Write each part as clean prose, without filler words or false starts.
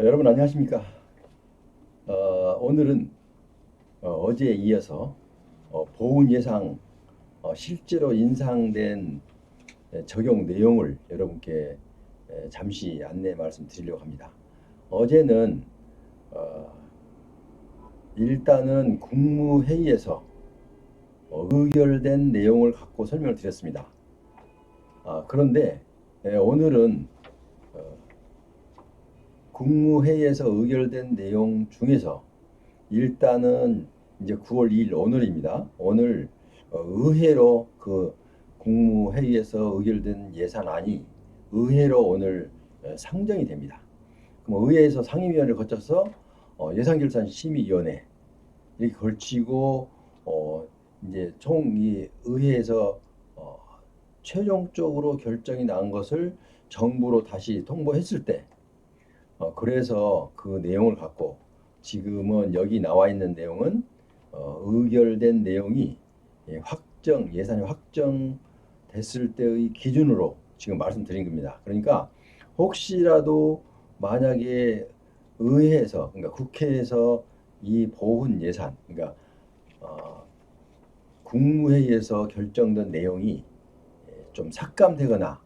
여러분 안녕하십니까? 오늘은 어제에 이어서 보훈 예상 실제로 인상된 적용 내용을 여러분께 잠시 안내 말씀드리려고 합니다. 어제는 어, 일단은 국무회의에서 의결된 내용을 갖고 설명을 드렸습니다. 그런데 오늘은 국무회의에서 의결된 내용 중에서 일단은 이제 9월 2일 오늘입니다. 오늘 의회로 그 국무회의에서 의결된 예산안이 의회로 오늘 상정이 됩니다. 그럼 의회에서 상임위원회를 거쳐서 예산결산심의위원회 이렇게 걸치고 이제 총 이 의회에서 최종적으로 결정이 난 것을 정부로 다시 통보했을 때 그래서 그 내용을 갖고 지금은 여기 나와 있는 내용은 의결된 내용이 예산이 확정됐을 때의 기준으로 지금 말씀드린 겁니다. 그러니까 혹시라도 만약에 의회에서 그러니까 국회에서 이 보훈 예산 그러니까 국무회의에서 결정된 내용이 좀 삭감되거나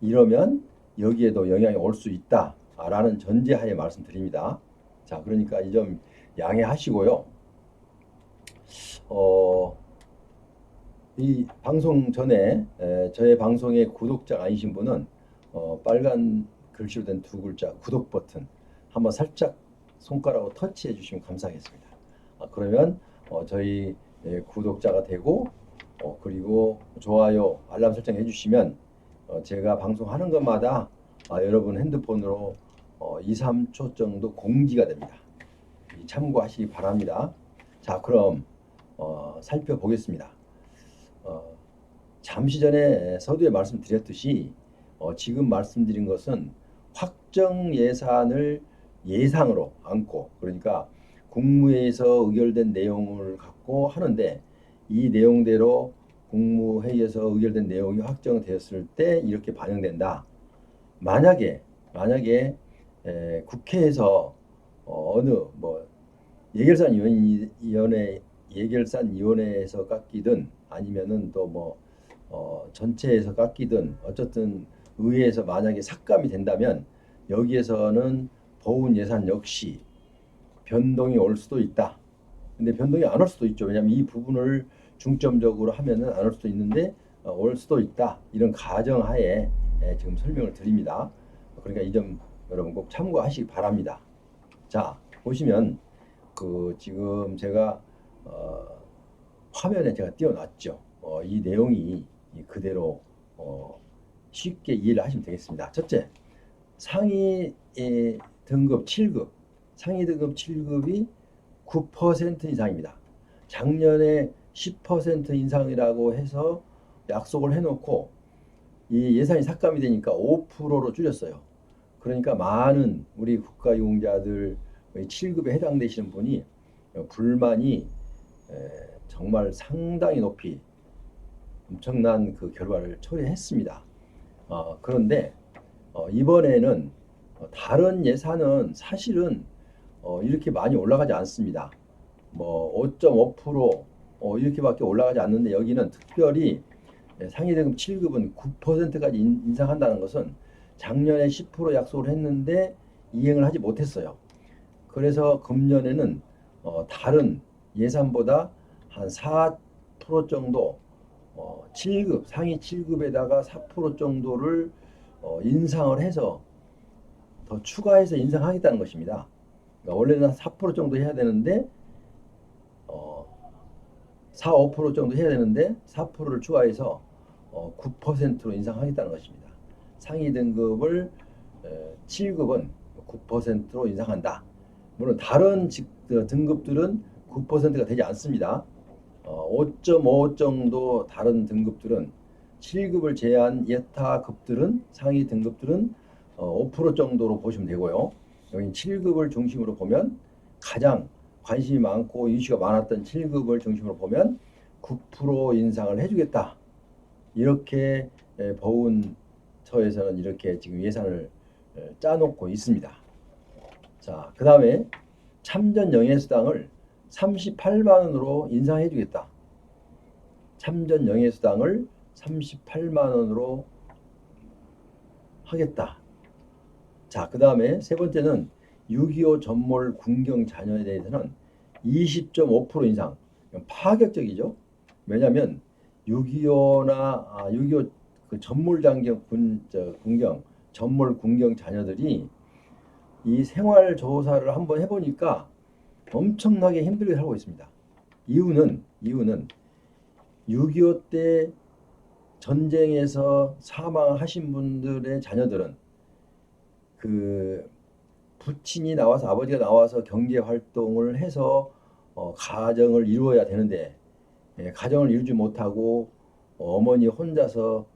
이러면 여기에도 영향이 올 수 있다라는 전제하에 말씀드립니다. 자, 그러니까 이 점 양해하시고요. 이 방송 전에 저의 방송의 구독자가 아니신 분은 빨간 글씨로 된 두 글자 구독 버튼 한번 살짝 손가락으로 터치해 주시면 감사하겠습니다. 그러면 저희 구독자가 되고 그리고 좋아요 알람 설정 해주시면 제가 방송하는 것마다 여러분 핸드폰으로 2, 3초 정도 공지가 됩니다. 참고하시기 바랍니다. 자, 그럼 살펴보겠습니다. 잠시 전에 서두에 말씀드렸듯이 지금 말씀드린 것은 확정 예산을 예상으로 안고 그러니까 국무회의에서 의결된 내용을 갖고 하는데 이 내용대로 국무회의에서 의결된 내용이 확정되었을 때 이렇게 반영된다. 만약에 국회에서 어느 뭐 예결산위원회에서 깎이든 아니면은 또 뭐 전체에서 깎이든 어쨌든 의회에서 만약에 삭감이 된다면 여기에서는 보훈 예산 역시 변동이 올 수도 있다. 근데 변동이 안 올 수도 있죠. 왜냐하면 이 부분을 중점적으로 하면은 안 올 수도 있는데 올 수도 있다. 이런 가정하에 지금 설명을 드립니다. 그러니까 이 점 여러분 꼭 참고하시기 바랍니다. 자, 보시면 그 지금 제가 화면에 제가 띄워놨죠. 이 내용이 그대로 쉽게 이해를 하시면 되겠습니다. 첫째, 상위 등급 7급, 상위 등급 7급이 9% 이상입니다. 작년에 10% 인상이라고 해서 약속을 해놓고 이 예산이 삭감이 되니까 5%로 줄였어요. 그러니까 많은 우리 국가유공자들 7급에 해당되시는 분이 불만이 정말 상당히 높이 엄청난 그 결과를 초래했습니다. 그런데 이번에는 다른 예산은 사실은 이렇게 많이 올라가지 않습니다. 뭐 5.5% 이렇게밖에 올라가지 않는데 여기는 특별히 상위 등급 7급은 9%까지 인상한다는 것은 작년에 10% 약속을 했는데 이행을 하지 못했어요. 그래서 금년에는 다른 예산보다 한 4% 정도 7급 상위 7급에다가 4% 정도를 인상을 해서 더 추가해서 인상하겠다는 것입니다. 그러니까 원래는 4% 정도 해야 되는데 4, 5% 정도 해야 되는데 4%를 추가해서 9%로 인상하겠다는 것입니다. 상위 등급을 7급은 9%로 인상한다. 물론 다른 등급들은 9%가 되지 않습니다. 5.5 정도 다른 등급들은 7급을 제한 여타 급들은 상위 등급들은 5% 정도로 보시면 되고요. 여기 7급을 중심으로 보면 가장 관심이 많고 이슈가 많았던 7급을 중심으로 보면 9% 인상을 해주겠다. 이렇게 보훈처에서는 이렇게 지금 예산을 짜놓고 있습니다. 자, 그 다음에 참전 영예수당을 38만 원으로 인상해 주겠다. 참전 영예수당을 38만 원으로 하겠다. 자, 그 다음에 세 번째는 6.25 전몰 군경 자녀에 대해서는 20.5% 인상. 파격적이죠. 왜냐하면 6.25나 6.25 그 전몰 장경 군경 전몰 군경 자녀들이 이 생활 조사를 한번 해보니까 엄청나게 힘들게 살고 있습니다. 이유는 6.25 때 전쟁에서 사망하신 분들의 자녀들은 그 부친이 나와서 아버지가 나와서 경제 활동을 해서 가정을 이루어야 되는데 가정을 이루지 못하고 어머니 혼자서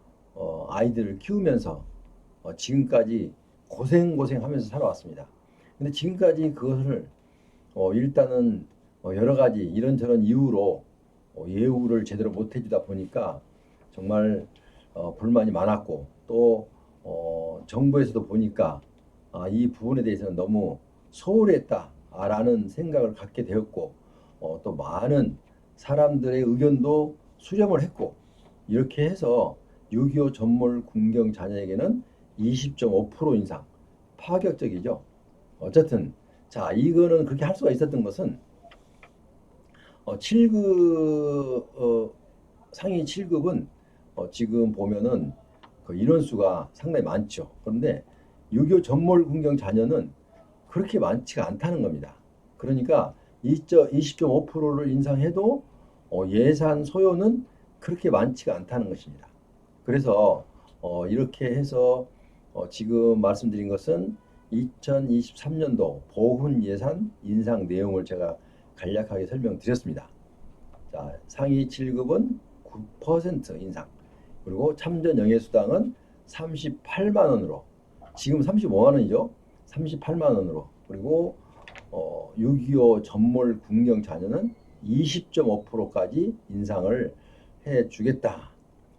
아이들을 키우면서 지금까지 고생하면서 살아왔습니다. 근데 지금까지 그것을 일단은 여러 가지 이런저런 이유로 예우를 제대로 못 해주다 보니까 정말 불만이 많았고 또 정부에서도 보니까 이 부분에 대해서는 너무 소홀했다라는 생각을 갖게 되었고 또 많은 사람들의 의견도 수렴을 했고 이렇게 해서 6.25 전몰 군경 자녀에게는 20.5% 인상 파격적이죠. 어쨌든 자 이거는 그렇게 할 수가 있었던 것은 7급 상위 7급은 지금 보면은 그 인원수가 상당히 많죠. 그런데 6.25 전몰 군경 자녀는 그렇게 많지가 않다는 겁니다. 그러니까 20.5%를 인상해도 예산 소요는 그렇게 많지가 않다는 것입니다. 그래서 이렇게 해서 지금 말씀드린 것은 2023년도 보훈 예산 인상 내용을 제가 간략하게 설명드렸습니다. 자, 상위 7급은 9% 인상, 그리고 참전 영예수당은 38만 원으로, 지금 35만 원이죠. 38만 원으로, 그리고 6.25 전몰 군경 자녀는 20.5%까지 인상을 해주겠다.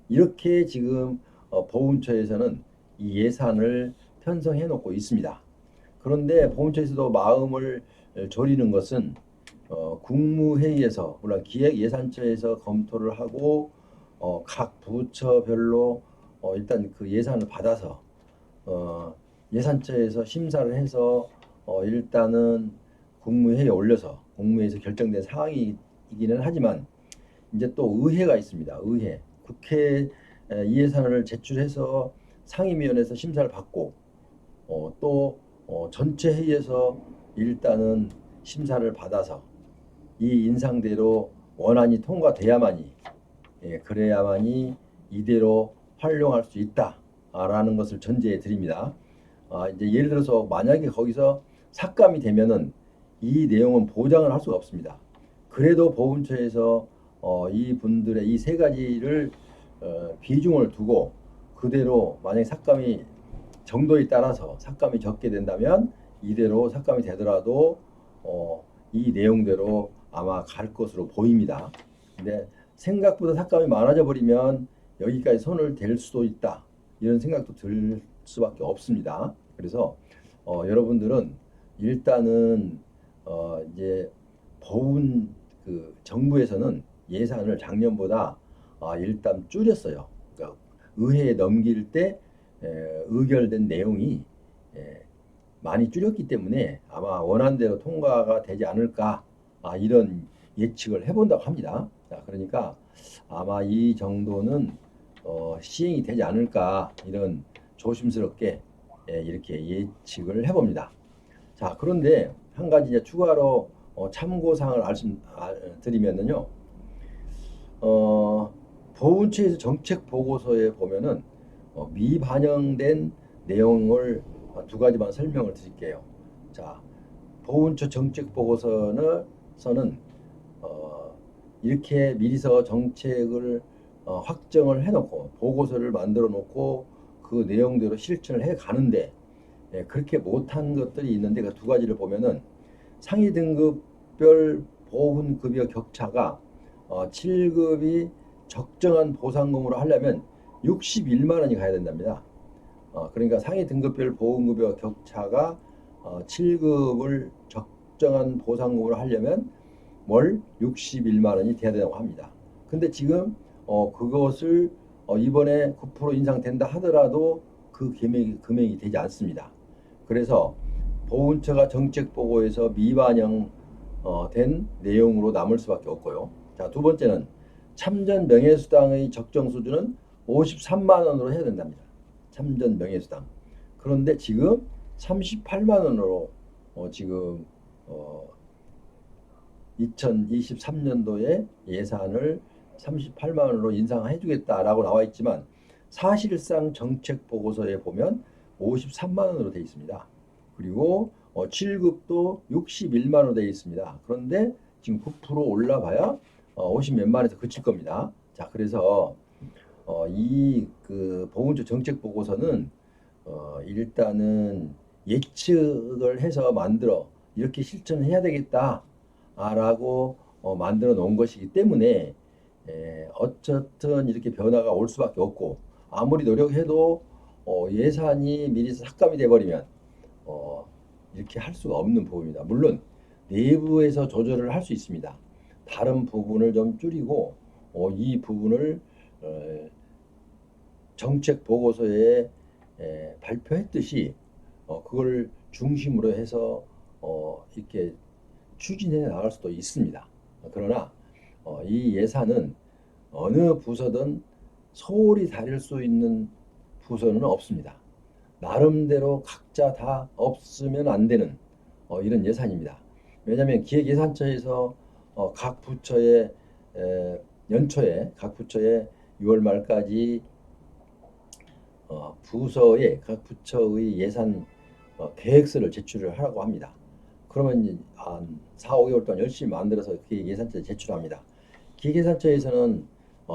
이렇게 지금 보훈처에서는 이 예산을 편성해 놓고 있습니다. 그런데 보훈처에서도 마음을 졸이는 것은 국무회의에서 물론 기획예산처에서 검토를 하고 각 부처별로 일단 그 예산을 받아서 예산처에서 심사를 해서 일단은 국무회의에 올려서 국무회의에서 결정된 사항이기는 하지만 이제 또 의회가 있습니다. 의회 국회 이 예산을 제출해서 상임위원회에서 심사를 받고 또 전체 회의에서 일단은 심사를 받아서 이 인상대로 원안이 통과돼야만이 그래야만이 이대로 활용할 수 있다라는 것을 전제해 드립니다. 이제 예를 들어서 만약에 거기서 삭감이 되면은 이 내용은 보장을 할 수가 없습니다. 그래도 보훈처에서 이 분들의 이 세 가지를 비중을 두고 그대로 만약에 삭감이 정도에 따라서 삭감이 적게 된다면 이대로 삭감이 되더라도 이 내용대로 아마 갈 것으로 보입니다. 근데 생각보다 삭감이 많아져 버리면 여기까지 손을 댈 수도 있다 이런 생각도 들 수밖에 없습니다. 그래서 여러분들은 일단은 이제 보훈 그 정부에서는 예산을 작년보다 일단 줄였어요. 그러니까 의회에 넘길 때 의결된 내용이 많이 줄였기 때문에 아마 원안대로 통과가 되지 않을까 이런 예측을 해본다고 합니다. 자, 그러니까 아마 이 정도는 시행이 되지 않을까 이런 조심스럽게 이렇게 예측을 해봅니다. 자, 그런데 한 가지 이제 추가로 참고사항을 말씀드리면은요, 보훈처에서 정책 보고서에 보면은 미반영된 내용을 두 가지만 설명을 드릴게요. 자, 보훈처 정책 보고서는 이렇게 미리서 정책을 확정을 해놓고 보고서를 만들어 놓고 그 내용대로 실천을 해 가는데 그렇게 못한 것들이 있는데 그 두 가지를 보면은 상위 등급별 보훈급여 격차가 7급이 적정한 보상금으로 하려면 61만 원이 가야 된답니다. 그러니까 상위 등급별 보훈급여 격차가 7급을 적정한 보상금으로 하려면 월 61만 원이 돼야 된다고 합니다. 근데 지금 그것을 이번에 9% 인상된다 하더라도 그 금액이 되지 않습니다. 그래서 보훈처가 정책 보고에서 미반영 된 내용으로 남을 수밖에 없고요. 자, 두 번째는 참전 명예수당의 적정 수준은 53만 원으로 해야 된답니다. 참전 명예수당. 그런데 지금 38만 원으로 지금 2023년도에 예산을 38만 원으로 인상해 주겠다라고 나와 있지만 사실상 정책 보고서에 보면 53만 원으로 되어 있습니다. 그리고 7급도 61만 원으로 되어 있습니다. 그런데 지금 9% 올라봐야 50 몇만에서 그칠 겁니다. 자, 그래서 이 그 보훈처 정책 보고서는 일단은 예측을 해서 만들어 이렇게 실천해야 되겠다라고 만들어 놓은 것이기 때문에 어쨌든 이렇게 변화가 올 수밖에 없고 아무리 노력해도 예산이 미리 삭감이 돼버리면 이렇게 할 수가 없는 부분입니다. 물론 내부에서 조절을 할 수 있습니다. 다른 부분을 좀 줄이고 이 부분을 정책 보고서에 발표했듯이 그걸 중심으로 해서 이렇게 추진해 나갈 수도 있습니다. 그러나 이 예산은 어느 부서든 소홀히 다릴 수 있는 부서는 없습니다. 나름대로 각자 다 없으면 안 되는 이런 예산입니다. 왜냐하면 기획예산처에서 각 부처의 연초에 각 부처의 6월 말까지 부서의 각 부처의 예산 계획서를 제출을 하라고 합니다. 그러면 이제 한 4, 5개월 동안 열심히 만들어서 기획예산처에 제출합니다. 기획예산처에서는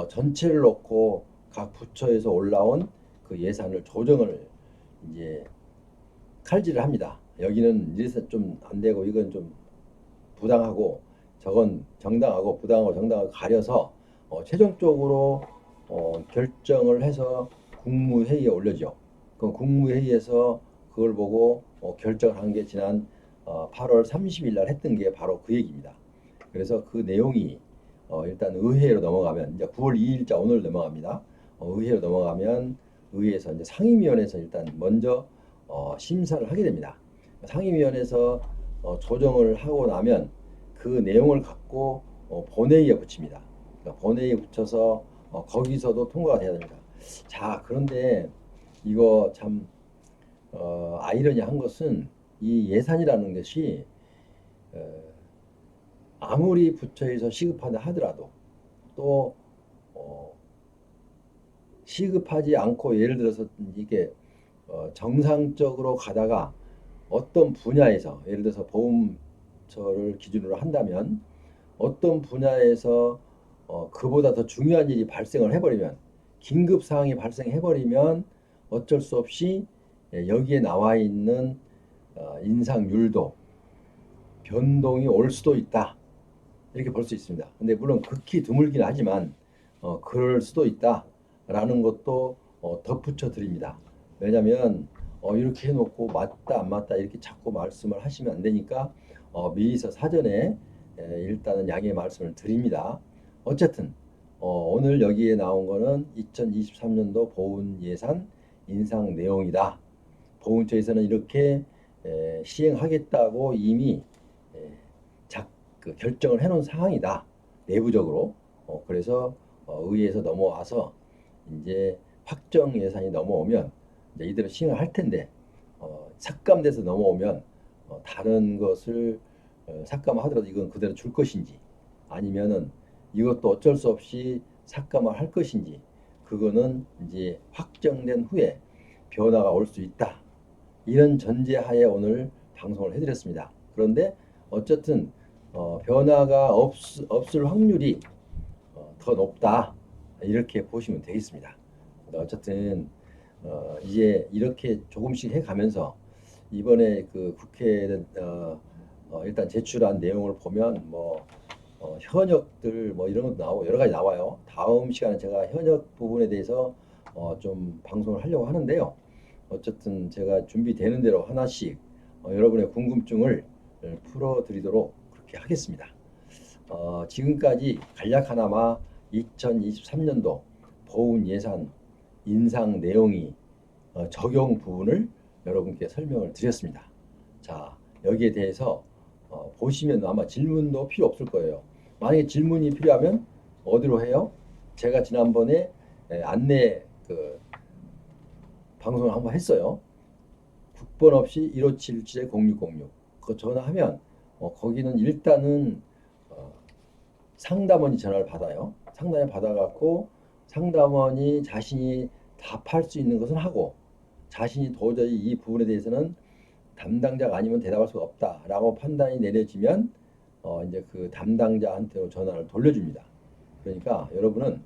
전체를 놓고 각 부처에서 올라온 그 예산을 조정을 이제 칼질을 합니다. 여기는 이래서 좀 안 되고 이건 좀 부당하고 저건 정당하고 부당하고 정당하고 가려서 최종적으로 결정을 해서 국무회의에 올려죠. 그 국무회의에서 그걸 보고 결정을 한 게 지난 8월 30일 날 했던 게 바로 그 얘기입니다. 그래서 그 내용이 일단 의회로 넘어가면 이제 9월 2일자 오늘 넘어갑니다. 의회로 넘어가면 의회에서 이제 상임위원회에서 일단 먼저 심사를 하게 됩니다. 상임위원회에서 조정을 하고 나면 그 내용을 갖고 본회의에 붙입니다. 그러니까 본회의에 붙여서 거기서도 통과가 돼야 됩니다. 자, 그런데 이거 참 아이러니한 것은 이 예산이라는 것이 아무리 부처에서 시급하다 하더라도 또 시급하지 않고 예를 들어서 이게 정상적으로 가다가 어떤 분야에서 예를 들어서 보험처를 기준으로 한다면 어떤 분야에서 그보다 더 중요한 일이 발생을 해버리면 긴급 사항이 발생해버리면 어쩔 수 없이 여기에 나와 있는 인상률도 변동이 올 수도 있다. 이렇게 볼 수 있습니다. 근데 물론 극히 드물긴 하지만 그럴 수도 있다라는 것도 덧붙여 드립니다. 왜냐하면 이렇게 해놓고 맞다 안 맞다 이렇게 자꾸 말씀을 하시면 안 되니까 미리서 사전에 일단은 양해 말씀을 드립니다. 어쨌든 오늘 여기에 나온 거는 2023년도 보훈 예산 인상 내용이다. 보훈처에서는 이렇게 시행하겠다고 이미 결정을 해놓은 사항이다. 내부적으로. 그래서 의회에서 넘어와서 이제 확정 예산이 넘어오면 이제 이대로 시행을 할 텐데 삭감돼서 넘어오면 다른 것을 삭감하더라도 이건 그대로 줄 것인지 아니면은 이것도 어쩔 수 없이 삭감을 할 것인지 그거는 이제 확정된 후에 변화가 올 수 있다. 이런 전제하에 오늘 방송을 해드렸습니다. 그런데 어쨌든 변화가 없을 확률이 더 높다. 이렇게 보시면 되겠습니다. 어쨌든 이제 이렇게 조금씩 해가면서 이번에 그 국회에 일단 제출한 내용을 보면 뭐 현역들 뭐 이런 것도 나오고 여러 가지 나와요. 다음 시간에 제가 현역 부분에 대해서 좀 방송을 하려고 하는데요. 어쨌든 제가 준비되는 대로 하나씩 여러분의 궁금증을 풀어드리도록 그렇게 하겠습니다. 지금까지 간략하나마 2023년도 보훈 예산 인상 내용이 적용 부분을 여러분께 설명을 드렸습니다. 자, 여기에 대해서 보시면 아마 질문도 필요 없을 거예요. 만약에 질문이 필요하면 어디로 해요? 제가 지난번에 안내 방송을 한번 했어요. 국번 없이 1577-0606 그거 전화하면 거기는 일단은 상담원이 전화를 받아요. 상담을 받아갖고 상담원이 자신이 답할 수 있는 것은 하고 자신이 도저히 이 부분에 대해서는 담당자가 아니면 대답할 수가 없다라고 판단이 내려지면 이제 그 담당자한테 전화를 돌려줍니다. 그러니까 여러분은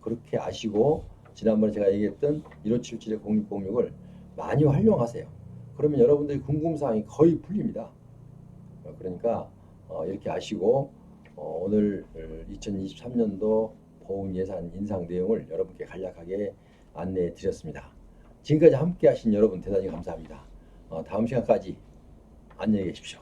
그렇게 아시고 지난번에 제가 얘기했던 1577-0606을 많이 활용하세요. 그러면 여러분들이 궁금사항이 거의 풀립니다. 그러니까 이렇게 아시고 오늘 2023년도 보훈 예산 인상 내용을 여러분께 간략하게 안내해 드렸습니다. 지금까지 함께 하신 여러분 대단히 감사합니다. 다음 시간까지 안녕히 계십시오.